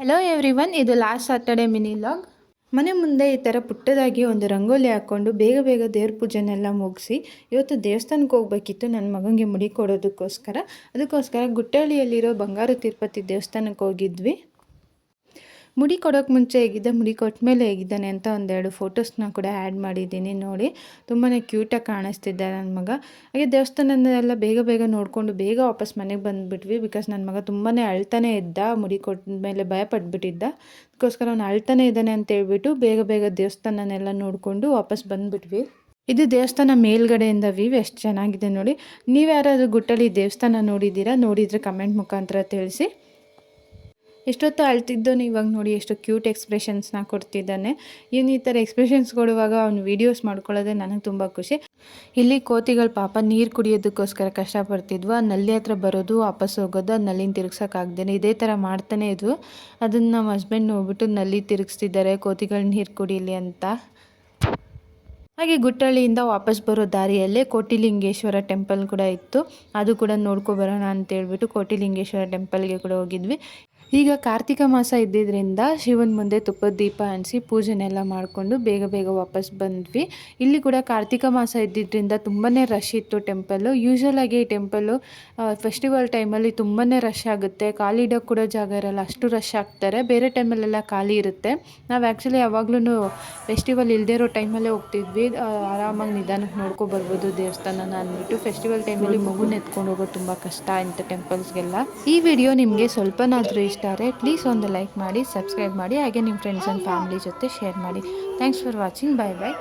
Hello everyone, ಇದು last Saturday mini log. ಮನೆ ಮುಂದೆ ಈ ಥರ ಪುಟ್ಟದಾಗಿ ಒಂದು ರಂಗೋಲಿ ಹಾಕ್ಕೊಂಡು ಬೇಗ ಬೇಗ ದೇವ್ರ ಪೂಜೆನೆಲ್ಲ ಮುಗಿಸಿ ಇವತ್ತು ದೇವಸ್ಥಾನಕ್ಕೆ ಹೋಗ್ಬೇಕಿತ್ತು ನನ್ನ ಮಗನಿಗೆ ಮುಡಿ ಅದಕ್ಕೋಸ್ಕರ ಗುಟ್ಟಳ್ಳಿಯಲ್ಲಿರೋ ಬಂಗಾರು ತಿರುಪತಿ ದೇವಸ್ಥಾನಕ್ಕೆ ಹೋಗಿದ್ವಿ. ಮುಡಿ ಕೊಡೋಕ್ಕೆ ಮುಂಚೆ ಹೇಗಿದ್ದೆ, ಮುಡಿ ಕೊಟ್ಟ ಮೇಲೆ ಹೇಗಿದ್ದಾನೆ ಅಂತ ಒಂದೆರಡು ಫೋಟೋಸ್ನ ಕೂಡ ಆ್ಯಡ್ ಮಾಡಿದ್ದೀನಿ. ನೋಡಿ, ತುಂಬಾ ಕ್ಯೂಟಾಗಿ ಕಾಣಿಸ್ತಿದ್ದೆ ನನ್ನ ಮಗ. ಹಾಗೆ ದೇವಸ್ಥಾನದೆಲ್ಲ ಬೇಗ ಬೇಗ ನೋಡಿಕೊಂಡು ಬೇಗ ವಾಪಸ್ ಮನೆಗೆ ಬಂದುಬಿಟ್ವಿ. ಬಿಕಾಸ್ ನನ್ನ ಮಗ ತುಂಬಾ ಅಳ್ತಾನೆ ಇದ್ದ, ಮುಡಿ ಕೊಟ್ಟ ಮೇಲೆ ಭಯಪಟ್ಬಿಟ್ಟಿದ್ದ. ಅದಕ್ಕೋಸ್ಕರ ಅವ್ನು ಅಳ್ತಾನೆ ಇದ್ದಾನೆ ಅಂತ ಹೇಳ್ಬಿಟ್ಟು ಬೇಗ ಬೇಗ ದೇವಸ್ಥಾನನೆಲ್ಲ ನೋಡಿಕೊಂಡು ವಾಪಸ್ ಬಂದುಬಿಟ್ವಿ. ಇದು ದೇವಸ್ಥಾನ ಮೇಲ್ಗಡೆಯಿಂದ ವ್ಯೂ ಎಷ್ಟು ಚೆನ್ನಾಗಿದೆ ನೋಡಿ. ನೀವು ಯಾರಾದರೂ ಗುಟ್ಟಳ್ಳಿ ದೇವಸ್ಥಾನ ನೋಡಿದರೆ ಕಮೆಂಟ್ ಮುಖಾಂತರ ತಿಳಿಸಿ. ಎಷ್ಟೊತ್ತು ಅಳ್ತಿದ್ದೋನು ಇವಾಗ ನೋಡಿ ಎಷ್ಟು ಕ್ಯೂಟ್ ಎಕ್ಸ್ಪ್ರೆಷನ್ಸ್ನ ಕೊಡ್ತಿದ್ದಾನೆ. ಇವನು ಈ ಥರ ಎಕ್ಸ್ಪ್ರೆಷನ್ಸ್ ಕೊಡುವಾಗ ಅವ್ನು ವೀಡಿಯೋಸ್ ಮಾಡ್ಕೊಳ್ಳೋದೇ ನನಗೆ ತುಂಬ ಖುಷಿ. ಇಲ್ಲಿ ಕೋತಿಗಳು ಪಾಪ ನೀರು ಕುಡಿಯೋದಕ್ಕೋಸ್ಕರ ಕಷ್ಟಪಡ್ತಿದ್ವು. ಆ ನಲ್ಲಿ ಹತ್ರ ಬರೋದು, ವಾಪಸ್ ಹೋಗೋದು, ಆ ನಲ್ಲಿನ ತಿರುಗ್ಸೋಕ್ಕಾಗ್ದೇನೆ ಇದೇ ಥರ ಮಾಡ್ತಾನೆ ಇದ್ವು. ಅದನ್ನು ನಮ್ಮ ಹಸ್ಬೆಂಡ್ ನೋಡ್ಬಿಟ್ಟು ನಲ್ಲಿ ತಿರುಗಿಸ್ತಿದ್ದಾರೆ ಕೋತಿಗಳು ನೀರು ಕುಡೀಲಿ ಅಂತ. ಹಾಗೆ ಗುಟ್ಟಳ್ಳಿಯಿಂದ ವಾಪಸ್ ಬರೋ ದಾರಿಯಲ್ಲೇ ಕೋಟಿಲಿಂಗೇಶ್ವರ ಟೆಂಪಲ್ ಕೂಡ ಇತ್ತು. ಅದು ಕೂಡ ನೋಡ್ಕೊಬರೋಣ ಅಂತೇಳ್ಬಿಟ್ಟು ಕೋಟಿಲಿಂಗೇಶ್ವರ ಟೆಂಪಲ್ಗೆ ಕೂಡ ಹೋಗಿದ್ವಿ. ಈಗ ಕಾರ್ತಿಕ ಮಾಸ ಇದ್ದಿದ್ದರಿಂದ ಶಿವನ ಮುಂದೆ ತುಪ್ಪದ ದೀಪ ಹಂಚಿಸಿ ಪೂಜೆನೆಲ್ಲ ಮಾಡಿಕೊಂಡು ಬೇಗ ಬೇಗ ವಾಪಸ್ ಬಂದ್ವಿ. ಇಲ್ಲಿ ಕೂಡ ಕಾರ್ತಿಕ ಮಾಸ ಇದ್ದಿದ್ದರಿಂದ ತುಂಬಾ ರಶ್ ಇತ್ತು ಟೆಂಪಲ್ಲು. ಯೂಶ್ವಲಾಗಿ ಈ ಟೆಂಪಲ್ಲು ಫೆಸ್ಟಿವಲ್ ಟೈಮಲ್ಲಿ ತುಂಬಾ ರಶ್ ಆಗುತ್ತೆ. ಕಾಲಿಡೋಕ್ಕೆ ಕೂಡ ಜಾಗ ಇರೋಲ್ಲ, ಅಷ್ಟು ರಶ್ ಆಗ್ತಾರೆ. ಬೇರೆ ಟೈಮಲ್ಲೆಲ್ಲ ಖಾಲಿ ಇರುತ್ತೆ. ನಾವು ಆ್ಯಕ್ಚುಲಿ ಯಾವಾಗಲೂ ಫೆಸ್ಟಿವಲ್ ಇಲ್ಲದೇ ಇರೋ ಟೈಮಲ್ಲೇ ಹೋಗ್ತಿದ್ವಿ. ಆರಾಮಾಗಿ ನಿಧಾನಕ್ಕೆ ನೋಡ್ಕೊಬರ್ಬೋದು ದೇವಸ್ಥಾನನ ಅಂದ್ಬಿಟ್ಟು. ಫೆಸ್ಟಿವಲ್ ಟೈಮಲ್ಲಿ ಮಗುನ ಎತ್ಕೊಂಡು ಹೋಗೋದು ತುಂಬ ಕಷ್ಟ ಇಂಥ ಟೆಂಪಲ್ಸ್ಗೆಲ್ಲ. ಈ ವಿಡಿಯೋ ನಿಮಗೆ ಸ್ವಲ್ಪನಾದರೂ ಇಷ್ಟ ಆದರೆ ಪ್ಲೀಸ್ ಒಂದು ಲೈಕ್ ಮಾಡಿ, ಸಬ್ಸ್ಕ್ರೈಬ್ ಮಾಡಿ, ಹಾಗೆ ನಿಮ್ಮ ಫ್ರೆಂಡ್ಸ್ ಆ್ಯಂಡ್ ಫ್ಯಾಮಿಲಿ ಜೊತೆ ಶೇರ್ ಮಾಡಿ. Thanks for watching. Bye bye.